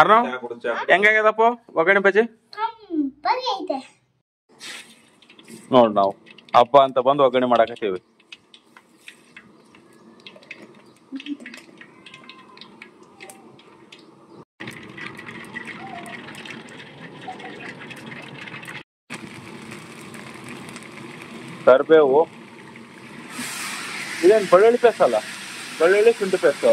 ಅರ್ನವ್ ಹೆಂಗಾಗ್ಯದಪ್ಪ ಒಗ್ಗರಣೆ ಬಜ್ಜಿ ನೋಡ್ ನಾವು ಹಬ್ಬ ಅಂತ ಬಂದು ಒಗ್ಗರಣೆ ಮಾಡಾಕತ್ತೀವಿ. ಕರಿಬೇವು ಇದೇನು ಬೆಳ್ಳುಳ್ಳಿ ಪೇಸ್ಟ್ ಅಲ್ಲ, ಬೆಳ್ಳುಳ್ಳಿ ಶುಂಠಿ ಪೇಸ್ಟ್.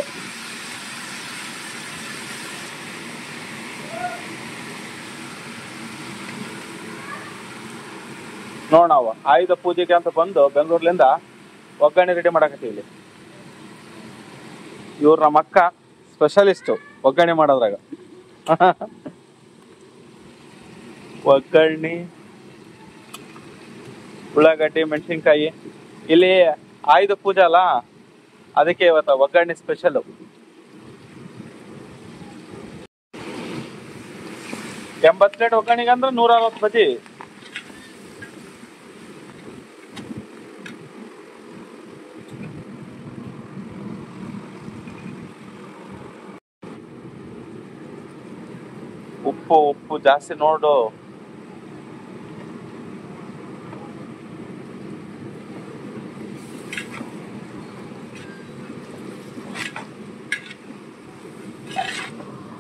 ನೋಡ್ ನಾವು ಆಯುಧ ಪೂಜೆಗೆ ಅಂತ ಬಂದು ಬೆಂಗಳೂರ್ಲಿಂದ ಒಗ್ಗರಣೆ ರೆಡಿ ಮಾಡಾಕತ್ತೀವಿ. ಇವ್ರು ನಮ್ಮ ಅಕ್ಕ ಸ್ಪೆಷಲಿಸ್ಟು ಒಗ್ಗರಣೆ ಮಾಡೋದ್ರಾಗ. ಒಗ್ಗರಣೆ, ಉಳ್ಳಾಗಡ್ಡಿ, ಮೆಣಸಿನ್ಕಾಯಿ. ಇಲ್ಲಿ ಆಯುಧ ಪೂಜೆ ಅಲ್ಲ, ಅದಕ್ಕೆ ಇವತ್ತು ಒಗ್ಗರಣೆ ಸ್ಪೆಷಲ್. 80 ಪ್ಲೇಟ್ ಒಗ್ಗರಣೆಗೆ ಅಂದ್ರೆ 160 ಬಜ್ಜಿ. ಉಪ್ಪು ಜಾಸ್ತಿ ನೋಡು.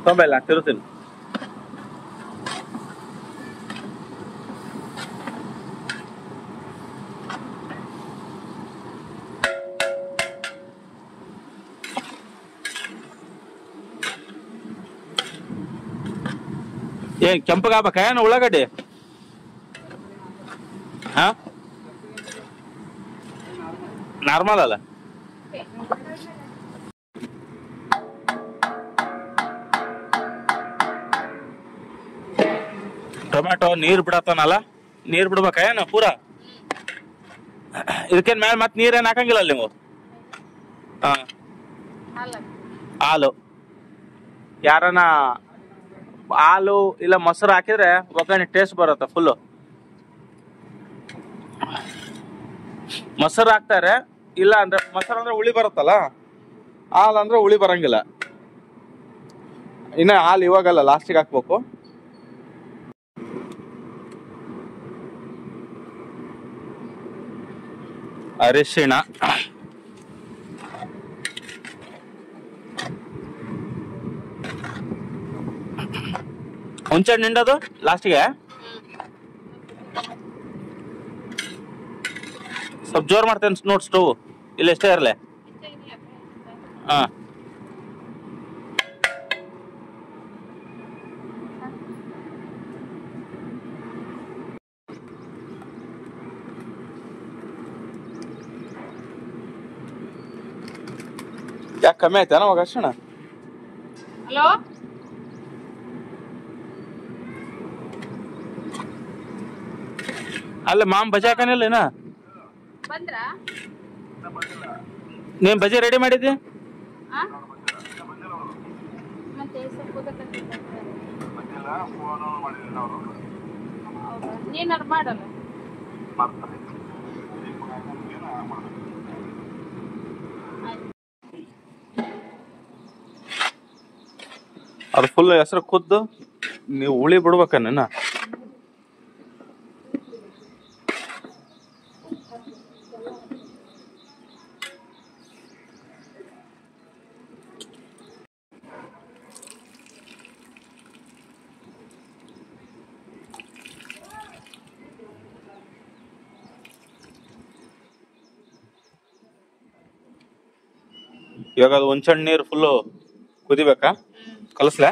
ತೊಂಬಲ್ಲ ತಿರುತ್ತೀನಿ. ಏನ್ ಕೆಂಪಗಾಗಬೇಕ ಏನು ಉಳ್ಳಾಗಡ್ಡಿ? ಹಾ, ನಾರ್ಮಲ್ ಅಲ್ಲ. ಟೊಮ್ಯಾಟೊ ನೀರ್ ಬಿಡತ್ತಾನಲ್ಲ, ನೀರ್ ಬಿಡ್ಬೇಕ ಏನು ಪೂರಾ? ಇದಕ್ಕೇನ್ ಮೇಲೆ ಮತ್ತೆ ನೀರೇನ್ ಹಾಕಂಗಿಲ್ಲ ನೀವು? ಹಾ, ಹಾಲು ಯಾರನ ಹಾಲು ಇಲ್ಲ ಮೊಸರು ಹಾಕಿದ್ರೆ ಒಗ್ಗರಣೆ ಟೇಸ್ಟ್ ಬರುತ್ತೆ ಫುಲ್ಲು. ಮೊಸರು ಹಾಕ್ತಾರೆ, ಇಲ್ಲ ಅಂದ್ರೆ ಮೊಸರು ಅಂದ್ರೆ ಹುಳಿ ಬರುತ್ತಲ್ಲ, ಹಾಲು ಅಂದ್ರೆ ಹುಳಿ ಬರಂಗಿಲ್ಲ. ಇನ್ನ ಹಾಲು ಇವಾಗಲ್ಲ, ಲಾಸ್ಟಿಗೆ ಹಾಕ್ಬೇಕು. ಅರಿಶಿಣ, ಹುಂಚೆ ನಿಂಡದು ಲಾಸ್ಟಿಗೆ. ಸ್ವಲ್ಪ ಜೋರ್ ಮಾಡ್ತೇನೆ ನೋಡ್ ಸ್ಟವ್, ಇಲ್ಲ ಎಷ್ಟೇ ಇರಲಿ. ಹಾ, ಯಾಕೆ ಕಮ್ಮಿ ಆಯ್ತಾ ಅವಾಗ ಅರ್ಶಿಣ? ಹಲೋ, ಅಲ್ಲ ಮಾಮ್ ಬಜಿ ಹಾಕನಿಲ್ಲ ಏನ? ಬಂದ್ರ ನೀನ್ ಬಜಿ ರೆಡಿ ಮಾಡಿದ್ದಿ? ನೀನಾರು ಮಾಡಲ್ಲ. ಅದು ಫುಲ್ ಹೆಸರು ಕುದ್ದು ನೀವು ಹುಳಿ ಬಿಡ್ಬೇಕನ್ನ. ಇವಾಗ ಅದು ಹುಂಚಣ್ಣ ನೀರು ಫುಲ್ಲು ಕುದಿಬೇಕಾ? ಕಲಸ್ಲ?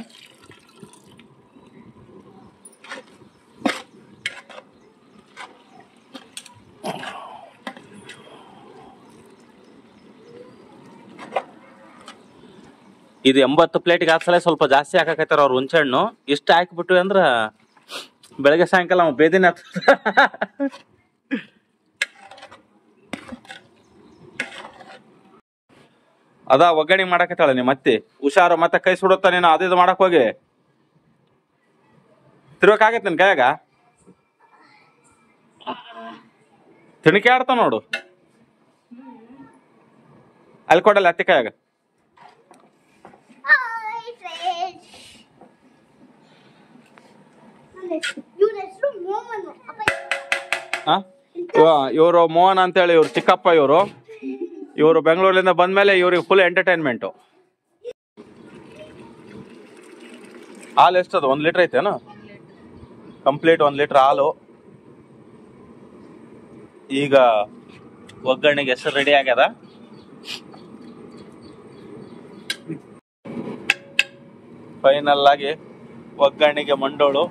ಇದು 80 ಪ್ಲೇಟ್ಗೆ ಹಾಕ್ಸಲ ಸ್ವಲ್ಪ ಜಾಸ್ತಿ ಹಾಕಕತ್ತಾರ ಅವ್ರು ಹುಂಚಣ್ಣು. ಇಷ್ಟ ಹಾಕಿಬಿಟ್ವಿ ಅಂದ್ರ ಬೆಳಗ್ಗೆ ಸಾಯಂಕಾಲ ಬೇದಿನ ಅದ ಒಗ್ಗರಣೆ ಮಾಡಕತ್ತಾಳ ನೀ ಮತ್ತೆ. ಹುಷಾರು, ಮತ್ತೆ ಕೈ ಸುಡುತ್ತ ನೀನು ಅದಿದು ಮಾಡಕ್ ಹೋಗಿ. ತಿರ್ಬೇಕಾಗತ್ತೆ ನಿನ್ ಕೈಯಾಗ, ತಿಣಿಕೆ ಆಡ್ತಾ ನೋಡು. ಅಲ್ಲಿ ಕೊಡಲ್ಲ ಅತ್ತಿ ಕೈಯಾಗ. ಇವರು ಮೋಹನ್ ಅಂತೇಳಿ ಇವ್ರು ಚಿಕ್ಕಪ್ಪ. ಇವರು ಬೆಂಗಳೂರಿಂದ ಬಂದ್ಮೇಲೆ ಇವ್ರಿಗೆ ಫುಲ್ ಎಂಟರ್ಟೈನ್ಮೆಂಟು. ಹಾಲು ಎಷ್ಟದು? 1 ಲೀಟರ್ ಐತೇನು? ಕಂಪ್ಲೀಟ್ 1 ಲೀಟರ್ ಹಾಲು. ಈಗ ಒಗ್ಗರಣೆಗೆ ಹೆಸರು ರೆಡಿ ಆಗ್ಯದ. ಫೈನಲ್ ಆಗಿ ಒಗ್ಗರಣೆಗೆ ಮಂಡೋಳು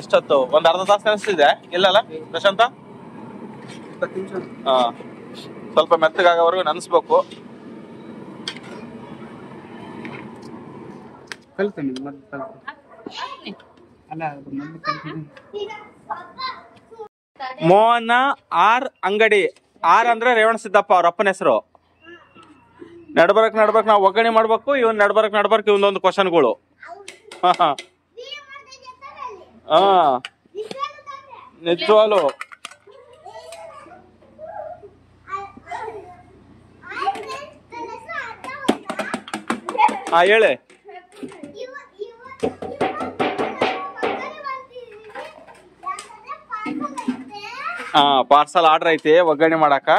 ಎಷ್ಟೊತ್ತು? ಒಂದ್ ಅರ್ಧ ತಾಸು ನೆನೆಸ್ತಿದೆ ಇಲ್ಲಲ್ಲ ಪ್ರಶಾಂತ? ಹಾ, ಸ್ವಲ್ಪ ಮೆತ್ತಗಾಗೋವರೆಗೂ ನೆನೆಸ್ಬೇಕು. ಮೋಹನ ಆರ್ ಅಂಗಡಿ. ಆರ್ ಅಂದ್ರೆ ರೇವಣ ಸಿದ್ದಪ್ಪ ಅವ್ರ ಅಪ್ಪನ ಹೆಸರು. ನಡ್ಬರಕ್ ನಾವು ಒಗ್ಗರಣೆ ಮಾಡ್ಬೇಕು. ಇವನ್ ನಡ್ಬರಕ್ ಇವನೊಂದು ಕ್ವಶನ್ಗಳು. ಹಾ ನಿಜವಾಲು. ಹೇಳಿ. ಪಾರ್ಸಲ್ ಆರ್ಡರ್ ಐತಿ ಒಗ್ಗರಣೆ ಮಾಡಾಕ.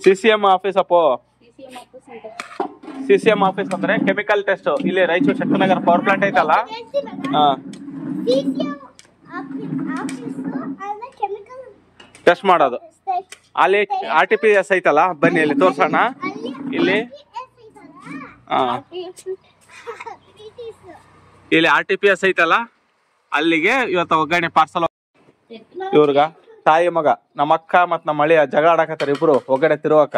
CCM ಆಫೀಸ್ ಅಪ್ಪೋ. CCM ಆಫೀಸ್ ಅಂದ್ರೆ ಕೆಮಿಕಲ್ ಟೆಸ್ಟ್. ಇಲ್ಲಿ ರಾಯಚೂರು ಶಕ್ತಿನಗರ ಪವರ್ ಪ್ಲಾಂಟ್ ಐತಲ್ಲ, ಟೆಸ್ಟ್ ಮಾಡೋದು. ಅಲ್ಲಿ RTPS ಐತಲ್ಲ, ಬನ್ನಿ ಇಲ್ಲಿ ತೋರ್ಸೋಣ. ಇಲ್ಲಿ ಇಲ್ಲಿ RTPS ಐತಲ್ಲ, ಅಲ್ಲಿಗೆ ಇವತ್ತು ಒಗ್ಗರಣೆ ಪಾರ್ಸಲ್. ಇವ್ರಗ ತಾಯಿ ಮಗ ನಮ್ಮ ಅಕ್ಕ ಮತ್ ನಮ್ಮ ಅಳಿಯ ಜಗಳ ಆಡಕತ್ತಾರ ಇಬ್ರು ಒಗ್ಗಡೆ ತಿರುವಕ್ಕ.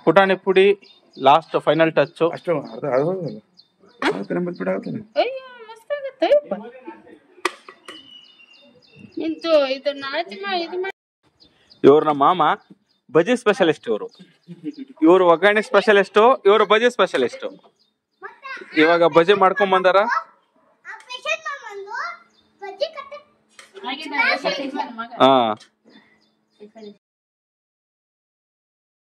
ಪುಟಾಣಿ ಪುಡಿ ಲಾಸ್ಟ್ ಫೈನಲ್ ಟಚ್. ಇವ್ರ ನಮ್ಮ ಮಾಮ ಬಜಿ ಸ್ಪೆಷಲಿಸ್ಟ್. ಇವ್ರು ಒಗ್ಗರಣೆ ಸ್ಪೆಷಲಿಸ್ಟ್, ಇವ್ರು ಬಜಿ ಸ್ಪೆಷಲಿಸ್ಟ್. ಇವಾಗ ಬಜಿ ಮಾಡ್ಕೊಂಡ್ ಬಂದಾರ.